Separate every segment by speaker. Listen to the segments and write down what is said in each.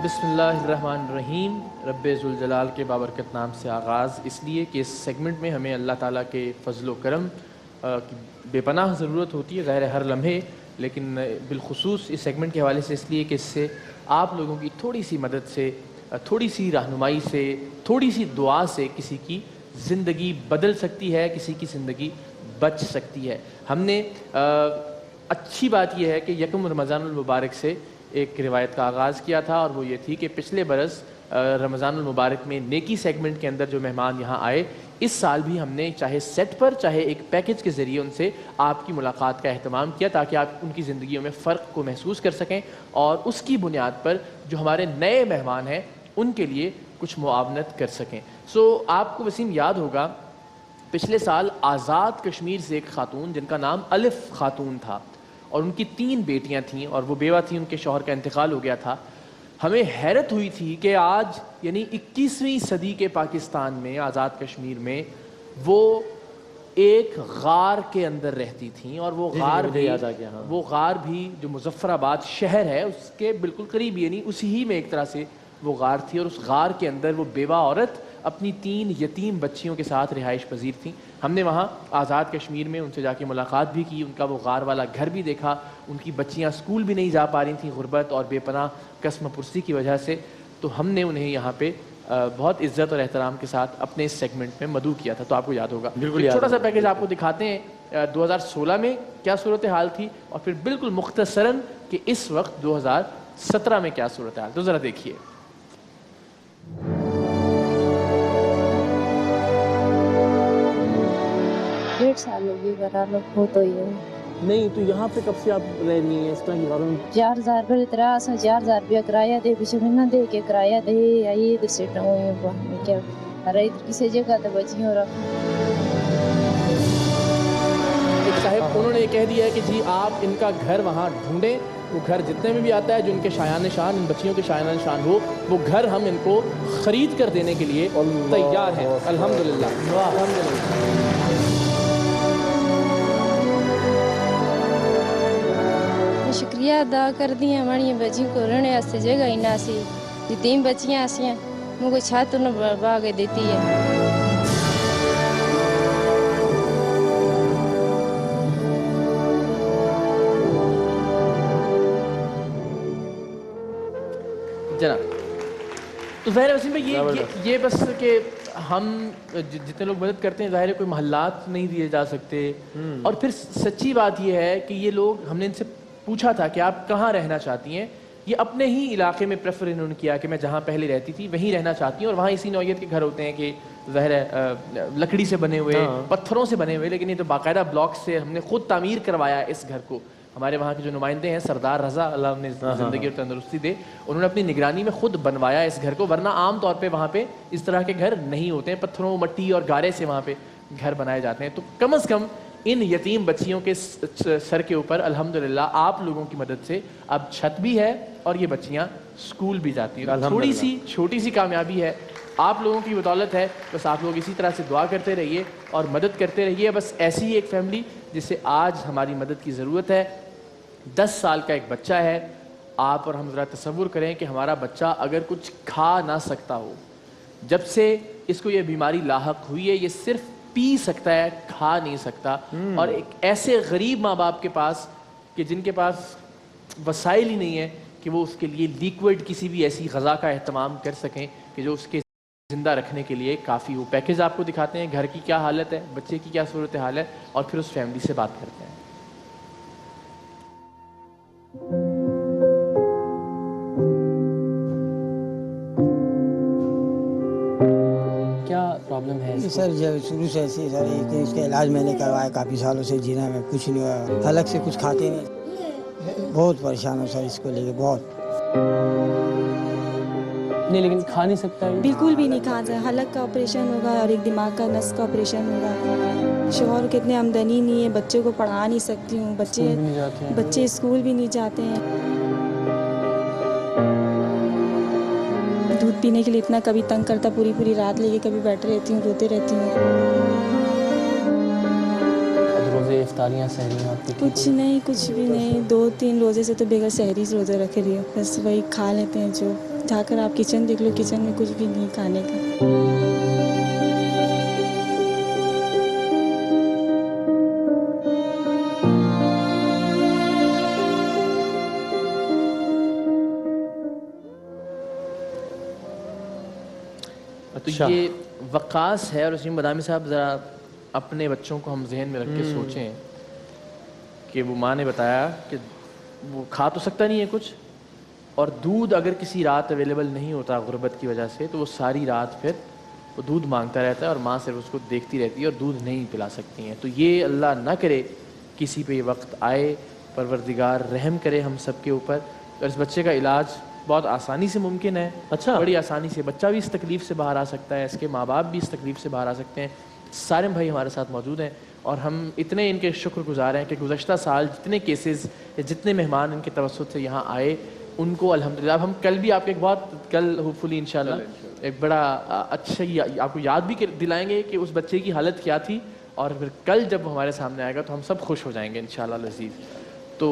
Speaker 1: بسم اللہ الرحمن الرحیم. رب ذوالجلال کے بابرکت نام سے آغاز، اس لیے کہ اس سیگمنٹ میں ہمیں اللہ تعالیٰ کے فضل و کرم کی بے پناہ ضرورت ہوتی ہے، ظاہر ہر لمحے، لیکن بالخصوص اس سیگمنٹ کے حوالے سے اس لیے کہ اس سے آپ لوگوں کی تھوڑی سی مدد سے، تھوڑی سی رہنمائی سے، تھوڑی سی دعا سے کسی کی زندگی بدل سکتی ہے، کسی کی زندگی بچ سکتی ہے. ہم نے اچھی بات یہ ہے کہ یکم رمضان المبارک سے ایک روایت کا آغاز کیا تھا، اور وہ یہ تھی کہ پچھلے برس رمضان المبارک میں نیکی سیگمنٹ کے اندر جو مہمان یہاں آئے، اس سال بھی ہم نے چاہے سیٹ پر چاہے ایک پیکج کے ذریعے ان سے آپ کی ملاقات کا اہتمام کیا، تاکہ آپ ان کی زندگیوں میں فرق کو محسوس کر سکیں، اور اس کی بنیاد پر جو ہمارے نئے مہمان ہیں ان کے لیے کچھ معاونت کر سکیں. آپ کو وسیم یاد ہوگا پچھلے سال آزاد کشمیر سے ایک خاتون جن کا نام الف خاتون تھا، اور ان کی 3 بیٹیاں تھیں اور وہ بیوہ تھیں، ان کے شوہر کا انتقال ہو گیا تھا. ہمیں حیرت ہوئی تھی کہ آج یعنی 21ویں صدی کے پاکستان میں، آزاد کشمیر میں، وہ ایک غار کے اندر رہتی تھیں، اور وہ غار بھی جو مظفر آباد شہر ہے اس کے بالکل قریب، یعنی اسی ہی میں ایک طرح سے وہ غار تھی، اور اس غار کے اندر وہ بیوہ عورت اپنی 3 یتیم بچیوں کے ساتھ رہائش پذیر تھیں. ہم نے وہاں آزاد کشمیر میں ان سے جا کے ملاقات بھی کی، ان کا وہ غار والا گھر بھی دیکھا. ان کی بچیاں اسکول بھی نہیں جا پا رہی تھیں غربت اور بے پناہ قسم پرسی کی وجہ سے. تو ہم نے انہیں یہاں پہ بہت عزت اور احترام کے ساتھ اپنے اس سیگمنٹ میں مدعو کیا تھا. تو آپ کو یاد ہوگا، ایک چھوٹا سا پیکج آپ کو دکھاتے ہیں 2016 میں کیا صورتحال تھی، اور پھر بالکل مختصراً کہ اس وقت 2017 میں کیا صورتحال. تو ذرا دیکھیے.
Speaker 2: 1.5 سال ہو گئی برابر ہو تو یہ
Speaker 1: نہیں. تو یہاں پہ کب سے آپ رہ رہی ہیں اس طرح کی غاروں میں؟
Speaker 2: 4000 پر اترا سا 4000 روپیہ کرایہ دے پیچھے نہ دے کے کرایہ دے آئی ادھر سے کیا ارے ادھر کسی جگہ تو بچی ہو رہا.
Speaker 1: ایک صاحب انہوں نے یہ کہہ دیا ہے کہ جی آپ ان کا گھر وہاں ڈھونڈیں، وہ گھر جتنے میں بھی آتا ہے جو ان کے شایان نشان، ان بچیوں کے شایان نشان ہو، وہ گھر ہم ان کو خرید کر دینے کے لیے تیار ہیں. الحمدللہ الحمدللہ.
Speaker 2: شکریہ ادا کر دی ہماری بچی کو رہنے واسطے جگہ ہی نہ سی، 3 بچیاں سی مجھ کو چھت نہ بڑھوا کے دیتی ہے.
Speaker 1: جناب تو ظاہر وسیم بھائی یہ بس کہ ہم جتنے لوگ مدد کرتے ہیں، ظاہر ہے کوئی محلات نہیں دیے جا سکتے. اور پھر سچی بات یہ ہے کہ یہ لوگ، ہم نے ان سے پوچھا تھا کہ آپ کہاں رہنا چاہتی ہیں، یہ اپنے ہی علاقے میں پریفر انہوں نے کیا کہ میں جہاں پہلے رہتی تھی وہیں رہنا چاہتی ہوں. اور وہاں اسی نوعیت کے گھر ہوتے ہیں کہ ظاہر ہے لکڑی سے بنے ہوئے، پتھروں سے بنے ہوئے، لیکن یہ تو باقاعدہ بلاک سے ہم نے خود تعمیر کروایا اس گھر کو. ہمارے وہاں کے جو نمائندے ہیں سردار رضا، اللہ انہیں زندگی اور تندرستی دے، انہوں نے اپنی نگرانی میں خود بنوایا اس گھر کو، ورنہ عام طور پہ وہاں پہ اس طرح کے گھر نہیں ہوتے ہیں، پتھروں، مٹی اور گارے سے وہاں پہ گھر بنائے جاتے ہیں. تو کم از کم ان یتیم بچیوں کے سر کے اوپر الحمدللہ آپ لوگوں کی مدد سے اب چھت بھی ہے اور یہ بچیاں اسکول بھی جاتی ہیں. تھوڑی سی چھوٹی سی کامیابی ہے، آپ لوگوں کی بدولت ہے. بس آپ لوگ اسی طرح سے دعا کرتے رہیے اور مدد کرتے رہیے. بس ایسی ہی ایک فیملی جسے آج ہماری مدد کی ضرورت ہے. 10 سال کا ایک بچہ ہے. آپ اور ہم ذرا تصور کریں کہ ہمارا بچہ اگر کچھ کھا نہ سکتا ہو، جب سے اس کو یہ بیماری لاحق ہوئی ہے، یہ صرف پی سکتا ہے، کھا نہیں سکتا. اور ایک ایسے غریب ماں باپ کے پاس کہ جن کے پاس وسائل ہی نہیں ہے کہ وہ اس کے لیے لیکوڈ کسی بھی ایسی غذا کا اہتمام کر سکیں کہ جو اس کے زندہ رکھنے کے لیے کافی ہو. پیکج آپ کو دکھاتے ہیں، گھر کی کیا حالت ہے، بچے کی کیا صورتحال ہے، اور پھر اس فیملی سے بات کرتے ہیں. کیا پرابلم ہے
Speaker 3: سر؟ شروع سے ایسی سر کہ اس کا علاج میں نے کروایا کافی سالوں سے، جینا میں کچھ نہیں ہوا، الگ سے کچھ کھاتے نہیں، بہت پریشان ہوں سر اس کو لے کے بہت.
Speaker 1: نہیں لیکن کھا نہیں سکتا ہے،
Speaker 4: بالکل بھی نہیں کھا سکتا. حلق کا آپریشن ہوگا اور ایک دماغ کا نس کا آپریشن ہوگا. شوہر کی اتنی آمدنی نہیں ہے، بچے کو پڑھا نہیں سکتی ہوں، بچے اسکول بھی نہیں جاتے ہیں. دودھ پینے کے لیے اتنا کبھی تنگ کرتا، پوری پوری رات لے کے کبھی بیٹھ رہتی ہوں، روتے رہتی ہوں.
Speaker 1: روزے، افطاریاں، سحریاں
Speaker 4: کچھ نہیں، کچھ بھی نہیں. 2-3 روزے سے تو بغیر سحری روزے رکھ رہی ہوں. بس وہی کھا لیتے ہیں جو جا کر آپ کچن دیکھ لو، کچن میں کچھ بھی نہیں کھانے کا۔
Speaker 1: تو یہ وقاص ہے۔ اور وسیم بادامی صاحب ذرا اپنے بچوں کو ہم ذہن میں رکھ کے سوچیں کہ وہ ماں نے بتایا کہ وہ کھا تو سکتا نہیں ہے کچھ، اور دودھ اگر کسی رات اویلیبل نہیں ہوتا غربت کی وجہ سے تو وہ ساری رات پھر وہ دودھ مانگتا رہتا ہے اور ماں صرف اس کو دیکھتی رہتی ہے اور دودھ نہیں پلا سکتی ہیں۔ تو یہ اللہ نہ کرے کسی پہ یہ وقت آئے، پروردگار رحم کرے ہم سب کے اوپر۔ اور اس بچے کا علاج بہت آسانی سے ممکن ہے،
Speaker 5: اچھا،
Speaker 1: بڑی آسانی سے بچہ بھی اس تکلیف سے باہر آ سکتا ہے، اس کے ماں باپ بھی اس تکلیف سے باہر آ سکتے ہیں۔ سارم بھائی ہمارے ساتھ موجود ہیں اور ہم اتنے ان کے شکر گزار ہیں کہ گزشتہ سال جتنے کیسز یا جتنے مہمان ان کے توسط سے یہاں آئے ان کو الحمدللہ، ہم کل بھی آپ کے ایک بہت کل ہوپ فلی انشاءاللہ ایک بڑا اچھا آپ کو یاد بھی دلائیں گے کہ اس بچے کی حالت کیا تھی، اور پھر کل جب ہمارے سامنے آئے گا تو ہم سب خوش ہو جائیں گے انشاءاللہ العزیز۔ تو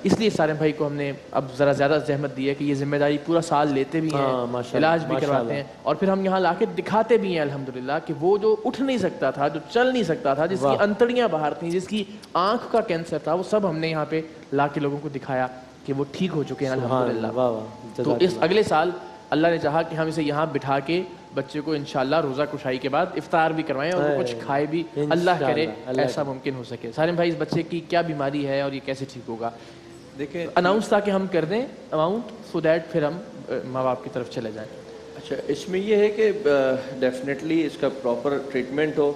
Speaker 1: اس لیے سارم بھائی کو ہم نے اب ذرا زیادہ زحمت دی ہے کہ یہ ذمہ داری پورا سال لیتے بھی ہیں، علاج بھی کرواتے ہیں، اور پھر ہم یہاں لا کے دکھاتے بھی ہیں الحمدللہ کہ وہ جو اٹھ نہیں سکتا تھا، جو چل نہیں سکتا تھا، جس کی انتڑیاں باہر تھیں، جس کی آنکھ کا کینسر تھا، وہ سب ہم نے یہاں پہ لا کے لوگوں کو دکھایا کہ وہ ٹھیک ہو چکے ہیں الحمدللہ۔ تو اس اگلے سال اللہ نے چاہا کہ ہم اسے یہاں بٹھا کے بچے کو انشاءاللہ روزہ کشائی کے بعد افطار بھی کروائیں اور وہ کچھ کھائے بھی، اللہ کرے ایسا ممکن ہو سکے۔ سارم بھائی اس بچے کی کیا بیماری ہے اور یہ کیسے ٹھیک ہوگا؟
Speaker 5: دیکھیں
Speaker 1: اناؤنس تاکہ ہم کر دیں اماؤنٹ سو دیٹ پھر ہم ماں باپ کی طرف چلے جائیں۔
Speaker 5: اچھا، اس میں یہ ہے کہ ڈیفینیٹلی اس کا پراپر ٹریٹمنٹ ہو،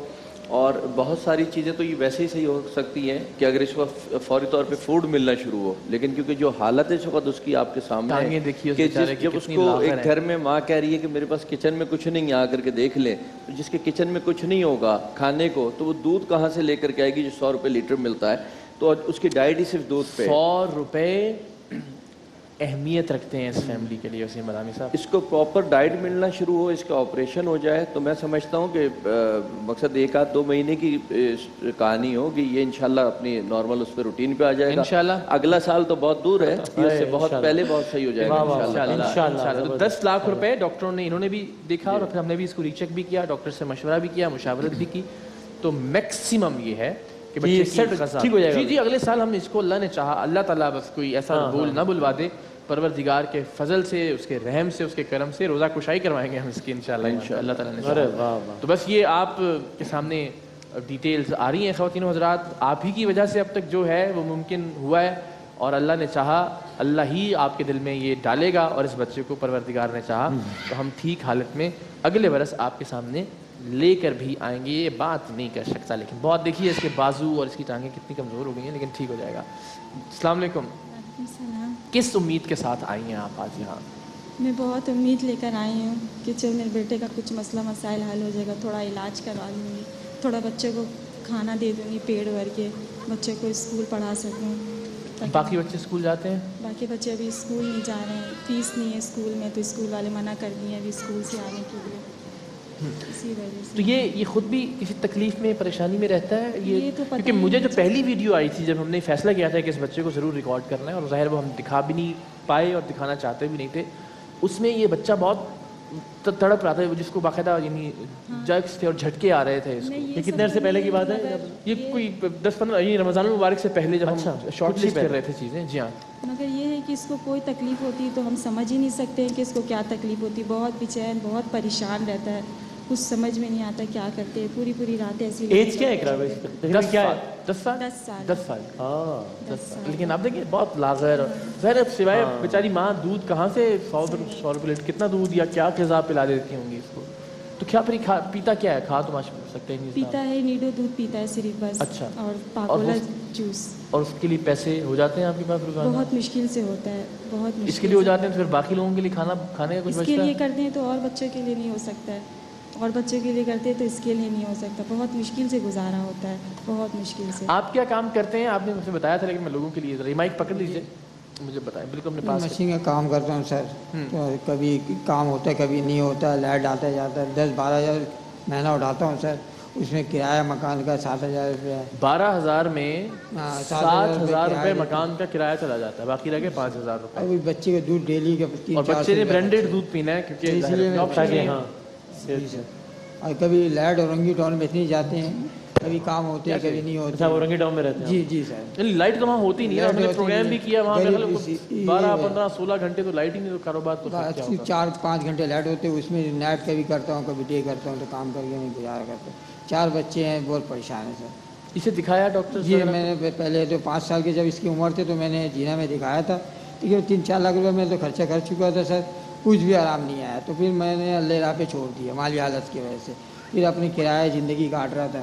Speaker 5: اور بہت ساری چیزیں تو یہ ویسے ہی صحیح ہو سکتی ہیں کہ اگر اس کو فوری طور پہ فوڈ ملنا شروع ہو، لیکن کیونکہ جو حالت ہے اس وقت اس کی آپ کے سامنے ہے کہ جب اس کو ایک گھر میں ماں کہہ رہی ہے کہ میرے پاس کچن میں کچھ نہیں ہے، آ کر کے دیکھ لیں، تو جس کے کچن میں کچھ نہیں ہوگا کھانے کو تو وہ دودھ کہاں سے لے کر کے آئے گی جو 100 روپے لیٹر ملتا ہے؟ تو اس کی ڈائٹ ہی صرف دودھ پہ
Speaker 1: 100 روپے اہمیت رکھتے ہیں اس فیملی کے لیے وسیم بادامی صاحب۔
Speaker 5: اس کو پراپر ڈائٹ ملنا شروع ہو، اس کا آپریشن ہو جائے تو میں سمجھتا ہوں کہ مقصد 1-2 مہینے کی کہانی ہو کہ یہ انشاءاللہ اپنی نارمل اس پہ روٹین پہ آ جائے گا انشاءاللہ۔ اگلا سال تو بہت دور ہے، اس سے بہت پہلے بہت صحیح ہو جائے گا
Speaker 1: انشاءاللہ۔ 10 لاکھ روپے ڈاکٹروں نے انہوں نے بھی دیکھا اور پھر ہم نے بھی اس کو ری چیک بھی کیا، ڈاکٹر سے مشورہ بھی کیا، مشاورت بھی کی، تو میکسیمم یہ ہے کہ بچے ٹھیک ہو جائے گا۔ جی اگلے سال ہم اس کو اللہ نے چاہا، اللہ تعالیٰ بس کوئی ایسا بول نہ بلوا دے، پروردگار کے فضل سے، اس کے رحم سے، اس کے کرم سے روزہ کشائی کروائیں گے ہم اس کی انشاءاللہ اللہ تعالیٰ نے۔ تو بس یہ آپ کے سامنے ڈیٹیلز آ رہی ہیں خواتین و حضرات، آپ ہی کی وجہ سے اب تک جو ہے وہ ممکن ہوا ہے، اور اللہ نے چاہا، اللہ ہی آپ کے دل میں یہ ڈالے گا، اور اس بچے کو پروردگار نے چاہا تو ہم ٹھیک حالت میں اگلے برس آپ کے سامنے لے کر بھی آئیں گے۔ یہ بات نہیں کر سکتا، لیکن بہت دیکھیے اس کے بازو اور اس کی ٹانگیں کتنی کمزور ہو گئی ہیں، لیکن ٹھیک ہو جائے گا۔ السلام علیکم، کس امید کے ساتھ آئی ہیں آپ آج یہاں؟
Speaker 4: میں بہت امید لے کر آئی ہوں کہ چل میرے بیٹے کا کچھ مسئلہ مسائل حل ہو جائے گا، تھوڑا علاج کروا لوں گی، تھوڑا بچے کو کھانا دے دوں گی پیٹ بھر کے، بچے کو اسکول پڑھا سکوں۔
Speaker 1: باقی بچے اسکول جاتے ہیں؟
Speaker 4: باقی بچے ابھی اسکول نہیں جا رہے ہیں، فیس نہیں ہے اسکول میں، تو اسکول والے منع کر دیے ابھی اسکول سے آنے کے لیے، اسی وجہ سے۔
Speaker 1: تو یہ خود بھی کسی تکلیف میں، پریشانی میں رہتا ہے یہ
Speaker 4: تو پتہ
Speaker 1: کیونکہ مجھے جو پہلی ویڈیو آئی تھی جب ہم نے فیصلہ کیا تھا کہ اس بچے کو ضرور ریکارڈ کرنا ہے، اور ظاہر وہ ہم دکھا بھی نہیں پائے اور دکھانا چاہتے بھی نہیں تھے، اس میں یہ بچہ بہت تڑپ رہا تھا، جس کو باقاعدہ یعنی جرکس تھے اور جھٹکے آ رہے تھے اس کو۔
Speaker 5: یہ کتنے عرصے پہلے کی بات ہے؟
Speaker 1: یہ کوئی 10-15 یہ رمضان المبارک سے پہلے جب ہم شارٹ لسٹ کر رہے تھے چیزیں۔ جی ہاں،
Speaker 4: مگر یہ ہے کہ اس کو کوئی تکلیف ہوتی ہے تو ہم سمجھ ہی نہیں سکتے کہ اس کو کیا تکلیف ہوتی ہے، بہت بے چین، بہت پریشان رہتا ہے، کچھ سمجھ میں نہیں آتا کیا کرتے ہیں، پوری رات ایسی۔
Speaker 5: ایج کیا ہے اقرا بھائی؟
Speaker 1: 10 سال۔ لیکن آپ دیکھیں بہت لاغر، ظاہر سوائے بیچاری ماں دودھ کہاں سے 100 روپے لیٹر کتنا دودھ یا کیا غذا پلا دیتی ہوں گی اس کو، تو کیا پھر پیتا کیا ہے؟ کھا تو سکتے ہیں،
Speaker 4: پیتا ہے نیڈو دودھ پیتا ہے صرف بس،
Speaker 1: اچھا،
Speaker 4: اور پاکولا جوس۔
Speaker 1: اور اس کے لیے پیسے ہو جاتے ہیں آپ کے پاس روزانہ؟
Speaker 4: بہت مشکل سے ہوتا ہے، بہت مشکل
Speaker 1: اس کے لیے ہو جاتے ہیں، تو پھر باقی لوگوں کے لیے کھانے کا کچھ
Speaker 4: اس کے لیے کرتے ہیں تو اور بچوں کے لیے نہیں ہو سکتا ہے، اور بچوں کے لیے کرتے ہیں تو اس کے لیے نہیں ہو سکتا، بہت مشکل سے گزارا ہوتا ہے، بہت مشکل سے۔
Speaker 1: آپ کیا کام کرتے ہیں؟ آپ نے مجھے بتایا تھا، لیکن میں لوگوں کے لیے ذرا مائک پکڑ لیجیے، مجھے بتائیں بالکل اپنے پاس۔
Speaker 3: مشین کا کام کرتا ہوں سر، تو کبھی کام ہوتا ہے کبھی نہیں ہوتا ہے، لائٹ آتا ہے جاتا ہے، 10-12 ہزار مہینہ اٹھاتا ہوں سر، اس میں کرایہ مکان کا 7,000 روپیہ ہے.
Speaker 1: 12,000 میں
Speaker 3: ہاں،
Speaker 1: 7,000 روپے
Speaker 3: کرایہ
Speaker 1: مکان کا کرایہ چلا جاتا ہے, باقی رہ گئے 5,000 روپے.
Speaker 3: اور بچے کا دودھ ڈیلی کا 3-4
Speaker 1: اور بچے نے برانڈیڈ دودھ پینا ہے کیونکہ
Speaker 3: اس لیے
Speaker 1: آپشن نہیں ہے.
Speaker 6: ہاں
Speaker 3: جی سر. اور کبھی لائٹ اورنگی ٹاؤن میں اتنی جاتے ہیں, کبھی کام ہوتے ہیں کبھی نہیں ہوتے.
Speaker 6: اچھا اورنگی ٹاؤن میں رہتے ہیں.
Speaker 3: جی جی سر.
Speaker 1: یعنی لائٹ تو وہاں ہوتی نہیں ہے, ہم نے پروگرام بھی کیا وہاں
Speaker 3: غریب
Speaker 1: پہ 12 15 16 گھنٹے تو لائٹ ہی نہیں, تو کاروبار تو پھر کیا ہوگا.
Speaker 3: 4-5 گھنٹے لائٹ ہوتے ہیں, اس میں نائٹ کبھی کرتا ہوں کبھی ڈے کرتا ہوں, تو کام کر کے میں گزارا کرتا ہوں. 4 بچے ہیں, بہت پریشان ہیں سر.
Speaker 1: اسے دکھایا ڈاکٹر
Speaker 3: جی میں نے پہلے تو 5 سال کے جب اس کی عمر تھی تو میں نے جینا میں دکھایا تھا, ٹھیک ہے. 3-4 لاکھ روپے میں تو خرچہ کر چکا تھا سر, کچھ بھی آرام نہیں آیا. تو پھر میں نے اللہ راہ پہ چھوڑ دیا مالی حالت کی وجہ سے. پھر اپنی کرایہ زندگی کاٹ رہا تھا.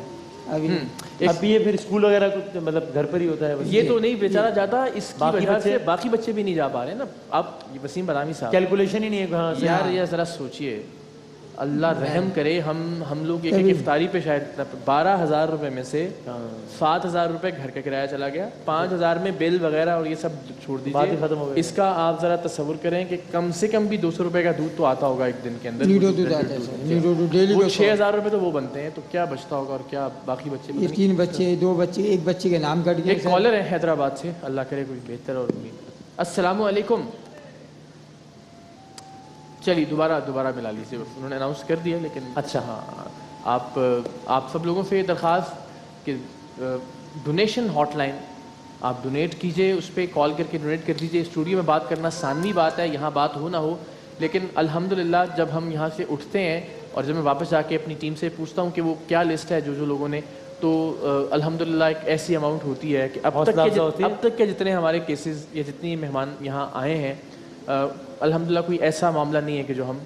Speaker 6: اب یہ پھر اسکول وغیرہ کو مطلب گھر پر ہی ہوتا ہے
Speaker 1: یہ تو نہیں بیچارہ جاتا, اس کی وجہ سے باقی بچے بھی نہیں جا پا رہے نا. اب وسیم بدامی صاحب
Speaker 6: کیلکولیشن ہی نہیں ہے کہاں سے.
Speaker 1: یار یہ ذرا سوچئے, اللہ رحم کرے. ہم لوگ ایک افطاری پہ شاید 12,000 روپے میں سے 7,000 روپے گھر کا کرایہ چلا گیا, 5,000 میں بل وغیرہ اور یہ سب چھوڑ دیجیے.
Speaker 6: ختم ہو گئی.
Speaker 1: اس کا آپ ذرا تصور کریں کہ کم سے کم بھی 200 روپے کا دودھ تو آتا ہوگا ایک دن کے اندر.
Speaker 3: نیڈو دودھ آتا ہے سر, نیڈو دودھ ڈیلی
Speaker 1: وہ
Speaker 3: کا
Speaker 1: 6,000 روپے تو وہ بنتے ہیں, تو کیا بچتا ہوگا. اور کیا باقی بچے,
Speaker 3: یہ 3 بچے 2 بچے, ایک بچے کے نام کٹ گئے.
Speaker 1: ایک کالر ہے حیدرآباد سے, اللہ کرے کوئی بہتر اور امید. السلام علیکم. چلیے دوبارہ ملا لیجیے, انہوں نے اناؤنس کر دیا لیکن.
Speaker 6: اچھا
Speaker 1: ہاں, آپ سب لوگوں سے درخواست کہ ڈونیشن ہاٹ لائن آپ ڈونیٹ کیجئے, اس پہ کال کر کے ڈونیٹ کر دیجئے. اسٹوڈیو میں بات کرنا ثانوی بات ہے, یہاں بات ہو نہ ہو, لیکن الحمدللہ جب ہم یہاں سے اٹھتے ہیں اور جب میں واپس جا کے اپنی ٹیم سے پوچھتا ہوں کہ وہ کیا لسٹ ہے جو لوگوں نے, تو الحمدللہ ایک ایسی اماؤنٹ ہوتی ہے کہ اب تک کے جتنے ہمارے کیسز یا جتنی مہمان یہاں آئے ہیں, الحمدللہ کوئی ایسا معاملہ نہیں ہے کہ جو ہم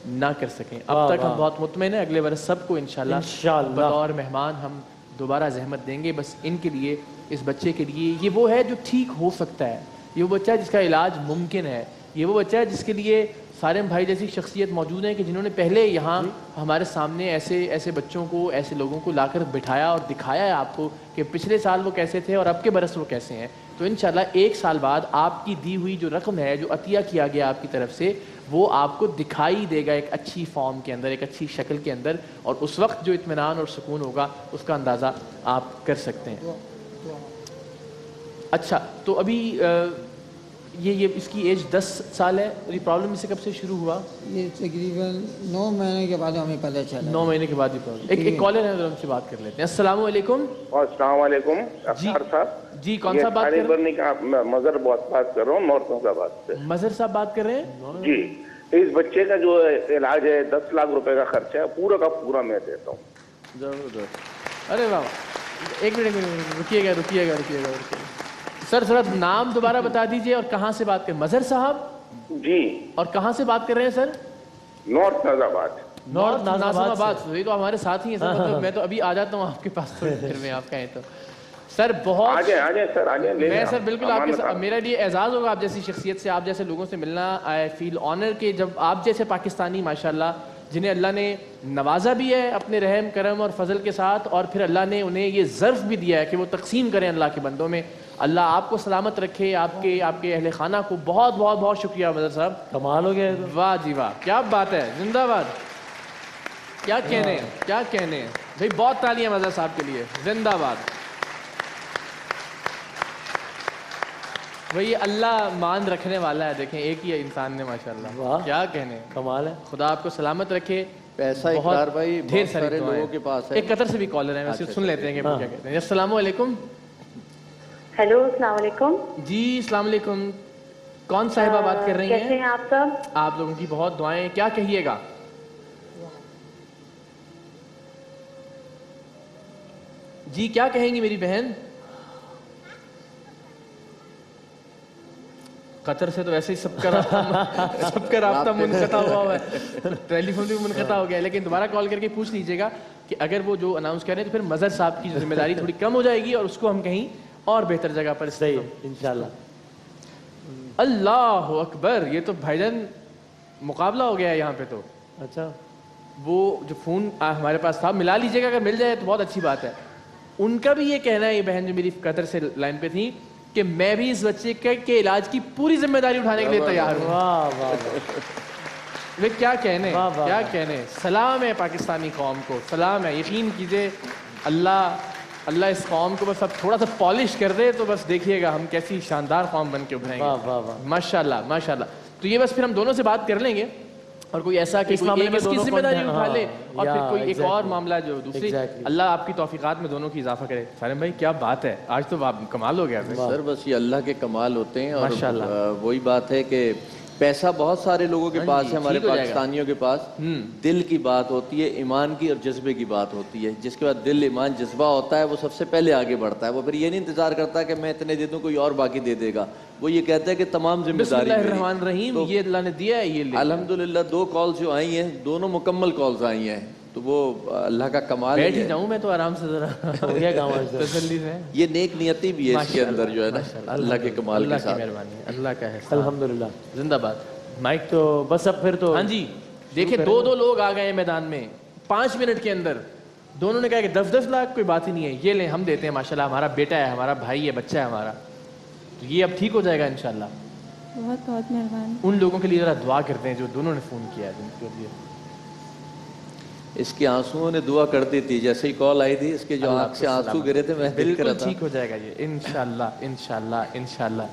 Speaker 1: نہ کر سکیں. اب تک ہم بہت مطمئن ہیں, اگلے برس سب کو انشاءاللہ بطور مہمان ہم دوبارہ زحمت دیں گے. بس ان کے لیے, اس بچے کے لیے, یہ وہ ہے جو ٹھیک ہو سکتا ہے, یہ وہ بچہ ہے جس کا علاج ممکن ہے, یہ وہ بچہ ہے جس کے لیے سارم بھائی جیسی شخصیت موجود ہیں کہ جنہوں نے پہلے یہاں ہمارے سامنے ایسے بچوں کو, ایسے لوگوں کو لا کر بٹھایا اور دکھایا ہے آپ کو کہ پچھلے سال وہ کیسے تھے اور اب کے برس وہ کیسے ہیں. تو انشاءاللہ 1 سال بعد آپ کی دی ہوئی جو رقم ہے, جو عطیہ کیا گیا آپ کی طرف سے, وہ آپ کو دکھائی دے گا ایک اچھی فارم کے اندر, ایک اچھی شکل کے اندر, اور اس وقت جو اطمینان اور سکون ہوگا اس کا اندازہ آپ کر سکتے ہیں. اچھا, تو ابھی یہ اس کی ایج 10 سال ہے, اور یہ پرابلم اس سے کب سے شروع ہوا؟
Speaker 3: یہ تقریباً 9 مہینے کے بعد ہمیں پتہ چلا.
Speaker 1: 9 مہینے کے بعد یہ پرابلم. ایک کالر ہے, ہم سے بات کر لیتے ہیں. السلام علیکم.
Speaker 7: السلام علیکم افطار صاحب.
Speaker 1: جی کون صاحب بات کر رہے
Speaker 7: ہیں؟ مظہر بات کر رہا ہوں نورتوں آباد سے.
Speaker 1: مظہر صاحب بات کر رہے ہیں.
Speaker 7: جی, اس بچے کا جو علاج ہے 10 لاکھ روپے کا خرچہ ہے, پورا کا پورا میں دیتا ہوں.
Speaker 1: زبردست. ارے واہ, ایک منٹ رکیے گا. سر ذرا نام دوبارہ بتا دیجئے اور کہاں سے بات کر رہے ہیں. مظہر صاحب
Speaker 7: جی,
Speaker 1: اور کہاں سے بات کر رہے ہیں سر؟
Speaker 7: نارتھ نازم آباد.
Speaker 1: نارتھ نازم آباد. یہ تو ہمارے ساتھ ہی ہیں سر, مطلب میں تو ابھی آ جاتا ہوں آپ کے پاس تھوڑی دیر میں, آپ کہیں تو. سر بہت
Speaker 7: آ جائیں سر, آ جائیں.
Speaker 1: میں سر بالکل آپ کے ساتھ, میرا لیے اعزاز ہوگا آپ جیسی شخصیت سے, آپ جیسے لوگوں سے ملنا. آئی فیل آنر کہ جب آپ جیسے پاکستانی ماشاءاللہ جنہیں اللہ نے نوازا بھی ہے اپنے رحم کرم اور فضل کے ساتھ, اور پھر اللہ نے انہیں یہ ظرف بھی دیا ہے کہ وہ تقسیم کریں اللہ کے بندوں میں. اللہ آپ کو سلامت رکھے, آپ کے اہل خانہ کو. بہت بہت بہت شکریہ مظہر صاحب,
Speaker 6: کمال ہو گیا.
Speaker 1: واہ جی واہ, کیا بات ہے, زندہ باد. کیا کہنے ہیں بھائی, بہت تالیاں مظہر صاحب کے لیے, زندہ باد. وہی اللہ مان رکھنے والا ہے, دیکھیں ایک ہی انسان نے ماشاءاللہ, کیا کہنے,
Speaker 6: کمال ہے.
Speaker 1: خدا آپ کو سلامت رکھے.
Speaker 5: پیسہ اقرار بھائی
Speaker 1: ڈھیر
Speaker 5: بہت سارے لوگوں کے پاس ہے.
Speaker 1: ایک قطر سے بھی کالر ہیں, ویسے سن لیتے ہیں کہ وہ کیا کہتے ہیں. السلام علیکم.
Speaker 8: ہیلو السلام علیکم.
Speaker 1: جی السلام علیکم. کون صاحبہ بات کر رہی ہیں؟
Speaker 8: کیسے ہیں آپ سب؟
Speaker 1: آپ لوگوں کی بہت دعائیں. کیا کہیے گا؟ جی کیا کہیں گی میری بہن؟ قطر سے تو ویسے ہی سب کا رابطہ منقطع ہوا ہے, ٹیلی فون بھی منقطع ہو گیا ہے, لیکن دوبارہ کال کر کے پوچھ لیجیے گا کہ اگر وہ جو اناؤنس کر رہے ہیں تو پھر مظہر صاحب کی ذمہ داری تھوڑی کم ہو جائے گی اور اس کو ہم کہیں اور بہتر جگہ پر.
Speaker 6: صحیح انشاءاللہ.
Speaker 1: اللہ اکبر, یہ تو بھائی جان مقابلہ ہو گیا ہے یہاں پہ تو.
Speaker 6: اچھا,
Speaker 1: وہ جو فون ہمارے پاس تھا ملا لیجیے گا, اگر مل جائے تو بہت اچھی بات ہے. ان کا بھی یہ کہنا ہے, یہ بہن جو میری قطر سے لائن پہ تھی, کہ میں بھی اس بچے کے علاج کی پوری ذمہ داری اٹھانے کے لیے تیار ہوں. وہ کیا کہنے
Speaker 6: واہ واہ
Speaker 1: کیا کہنے. سلام ہے پاکستانی قوم کو, سلام ہے. یقین کیجئے اللہ اس قوم کو بس اب تھوڑا سا پالش کر دے تو بس دیکھیے گا ہم کیسی شاندار قوم بن کے ابھریں گے.
Speaker 6: واہ واہ واہ.
Speaker 1: ماشاء اللہ ماشاء اللہ. تو یہ بس پھر ہم دونوں سے بات کر لیں گے, اور کوئی ایسا کہ
Speaker 6: اس
Speaker 1: کوئی
Speaker 6: معاملے
Speaker 1: ایک
Speaker 6: میں
Speaker 1: اس کی
Speaker 6: دونوں
Speaker 1: ذمہ داری
Speaker 6: کو-
Speaker 1: اٹھا لے, اور پھر
Speaker 6: یا
Speaker 1: کوئی ایک اور
Speaker 6: exactly.
Speaker 1: معاملہ جو دوسری.
Speaker 6: Exactly.
Speaker 1: اللہ آپ کی توفیقات میں دونوں کی اضافہ کرے. سالم بھائی کیا بات ہے, آج تو آپ کمال ہو گیا.
Speaker 5: سر بس یہ اللہ کے کمال ہوتے ہیں, اور
Speaker 1: ماشاء اللہ.
Speaker 5: وہی بات ہے کہ پیسہ بہت سارے لوگوں کے پاس ہے, ہمارے
Speaker 1: ٹھیک ہو جائے گا.
Speaker 5: پاکستانیوں کے پاس. دل کی بات ہوتی ہے, ایمان کی اور جذبے کی بات ہوتی ہے. جس کے بعد دل, ایمان, جذبہ ہوتا ہے وہ سب سے پہلے آگے بڑھتا ہے. وہ پھر یہ نہیں انتظار کرتا کہ میں اتنے دے دوں کوئی اور باقی دے دے گا. وہ یہ کہتا ہے کہ تمام ذمہ
Speaker 1: بسم
Speaker 5: داری
Speaker 1: اللہ
Speaker 5: میری.
Speaker 1: الرحمن الرحیم, یہ اللہ نے دیا ہے, یہ لے.
Speaker 5: الحمدللہ 2 کالز جو آئی ہیں دونوں مکمل کالز آئی ہیں, تو وہ اللہ کا کمال
Speaker 1: بیٹھ ہی
Speaker 5: ہے.
Speaker 1: جاؤں میں تو آرام سے ذرا
Speaker 6: ہو گیا کام آج تو.
Speaker 1: تسلی سے.
Speaker 5: یہ نیک نیتی بھی ہے اس کے اندر جو ہے نا, اللہ کے کمال کے
Speaker 1: اللہ کی
Speaker 5: ساتھ.
Speaker 1: مہربانی, اللہ کا ہے.
Speaker 6: الحمدللہ.
Speaker 1: زندہ باد.
Speaker 6: مائک تو بس اب پھر تو
Speaker 1: ہاں جی, دیکھیں 2 لوگ آ گئے میدان میں 5 منٹ کے اندر. دونوں نے کہا کہ 10 لاکھ کوئی بات ہی نہیں ہے, یہ لیں ہم دیتے ہیں. ماشاءاللہ ہمارا بیٹا ہے, ہمارا بھائی ہے, بچہ ہے ہمارا, تو یہ اب ٹھیک ہو جائے گا انشاءاللہ.
Speaker 4: بہت بہت مہربانی.
Speaker 1: ان لوگوں کے لیے ذرا دعا کرتے ہیں جو دونوں نے فون کیا ہے جن کے لیے.
Speaker 5: اس کے آنسوؤں نے دعا کر دی تھی, جیسے ہی کال آئی تھی اس کے جو آنکھ سے آنسو گرے تھے میں دیکھ رہا
Speaker 1: بالکل
Speaker 5: تھا.
Speaker 1: ٹھیک ہو جائے گا یہ انشاءاللہ انشاءاللہ انشاءاللہ.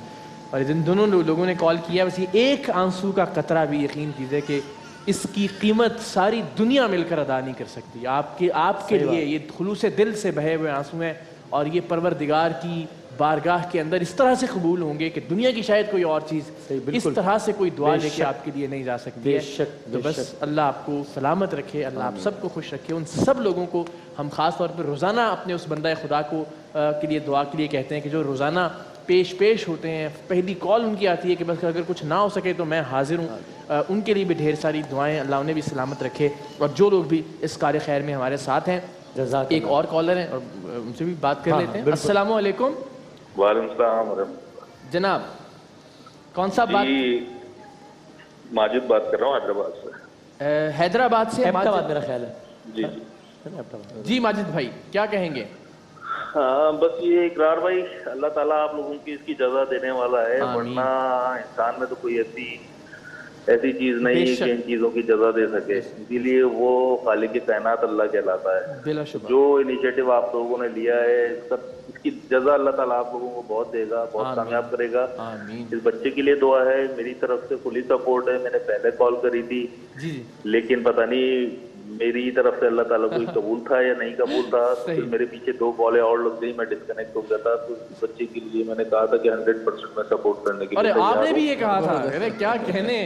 Speaker 1: اور جن دونوں لوگوں نے کال کیا, بس یہ ایک آنسو کا قطرہ بھی یقین کیجیے کہ اس کی قیمت ساری دنیا مل کر ادا نہیں کر سکتی. آپ کے لیے یہ خلوص دل سے بہے ہوئے آنسو ہیں, اور یہ پروردگار کی بارگاہ کے اندر اس طرح سے قبول ہوں گے کہ دنیا کی شاید کوئی اور چیز اس طرح سے کوئی دعا لے کے آپ کے لیے نہیں جا سکتی ہے. تو بس اللہ آپ کو سلامت رکھے, اللہ آپ سب کو خوش رکھے. ان سب لوگوں کو ہم خاص طور پر روزانہ اپنے اس بندہ خدا کو کے لیے دعا کے لیے کہتے ہیں کہ جو روزانہ پیش ہوتے ہیں. پہلی کال ان کی آتی ہے کہ بس اگر کچھ نہ ہو سکے تو میں حاضر ہوں. ان کے لیے بھی ڈھیر ساری دعائیں, اللہ انہیں بھی سلامت رکھے. اور جو لوگ بھی اس کار خیر میں ہمارے ساتھ ہیں, ایک اور کالر ہیں اور ان سے بھی بات کر لیتے ہیں. السلام علیکم.
Speaker 7: وعلیکم السلام
Speaker 1: جناب کون صاحب بات؟
Speaker 7: ماجد بات کر رہا ہوں حیدرآباد سے.
Speaker 1: حیدرآباد سے
Speaker 6: احمدآباد میرا خیال ہے.
Speaker 7: جی
Speaker 1: جی ماجد بھائی کیا کہیں گے؟
Speaker 7: ہاں بس یہ اقرار بھائی, اللہ تعالیٰ آپ لوگوں کی اس کی جزا دینے والا ہے, ورنہ انسان میں تو کوئی ایسی چیز نہیں ہے کہ ان چیزوں کی جزا دے سکے. اسی لیے وہ خالق کائنات اللہ کہلاتا ہے.
Speaker 1: بلا شبہ
Speaker 7: جو انیشیٹو آپ لوگوں نے لیا ہے اس کی جزا اللہ تعالیٰ آپ لوگوں کو بہت دے گا, بہت کامیاب کرے گا. اس بچے کے لیے دعا ہے, میری طرف سے فلی سپورٹ ہے. میں نے پہلے کال کری تھی لیکن پتہ نہیں میری طرف سے اللہ تعالیٰ کوئی قبول تھا یا نہیں قبول تھا. پھر میرے پیچھے 2 کالیں اور لگ گئی, میں ڈسکنیکٹ ہو گیا تھا. تو اس بچے کے لیے میں نے کہا تھا کہ 100% میں سپورٹ کرنے کے لیے.
Speaker 1: ارے آپ نے بھی یہ کہا تھا, ارے کیا کہنے.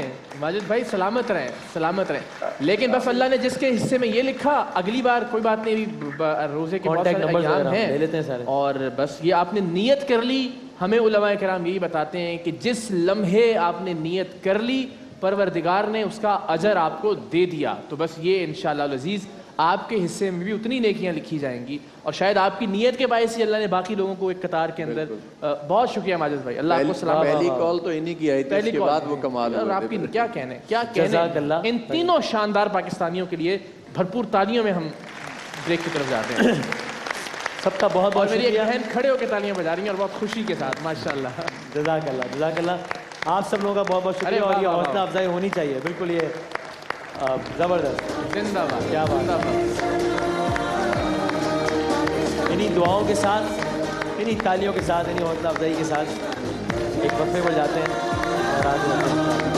Speaker 1: ماجد بھائی سلامت رہیں سلامت رہیں. لیکن بس اللہ نے جس کے حصے میں یہ لکھا, اگلی بار کوئی بات نہیں, روزے کے بہت سارے ایام ہیں اور بس یہ آپ نے نیت کر لی. ہمیں علماء کرام یہی بتاتے ہیں کہ جس لمحے آپ نے نیت کر لی پروردگار نے اس کا اجر آپ کو دے دیا. تو بس یہ انشاءاللہ العزیز آپ کے حصے میں بھی اتنی نیکیاں لکھی جائیں گی, اور شاید آپ کی نیت کے باعث ہی اللہ نے باقی لوگوں کو ایک قطار کے اندر. بہت شکریہ ماجد بھائی, اللہ آپ کو سلامت.
Speaker 5: پہلی کال تو انہی کی آئی تھی, اس کے بعد وہ کمال ہوئے.
Speaker 1: آپ کی کیا کہنے کیا کہنے. ان تینوں شاندار پاکستانیوں کے لیے بھرپور تالیوں میں ہم بریک کی طرف جاتے ہیں.
Speaker 6: سب کا بہت بہت
Speaker 1: میری ایک
Speaker 6: شکریہ.
Speaker 1: بہن کھڑے ہو کے تالیاں بجا رہی ہیں اور بہت خوشی کے ساتھ. ماشاءاللہ
Speaker 6: جزاک اللہ جزاک اللہ. آپ سب لوگوں کا بہت بہت شکریہ, اور یہ حوصلہ افزائی ہونی چاہیے. بالکل یہ زبردست,
Speaker 1: زندہ باد,
Speaker 6: کیا بات. انہی دعاؤں کے ساتھ, انہی تالیوں کے ساتھ, انہی حوصلہ افزائی کے ساتھ ایک وقفے پر جاتے ہیں اور آج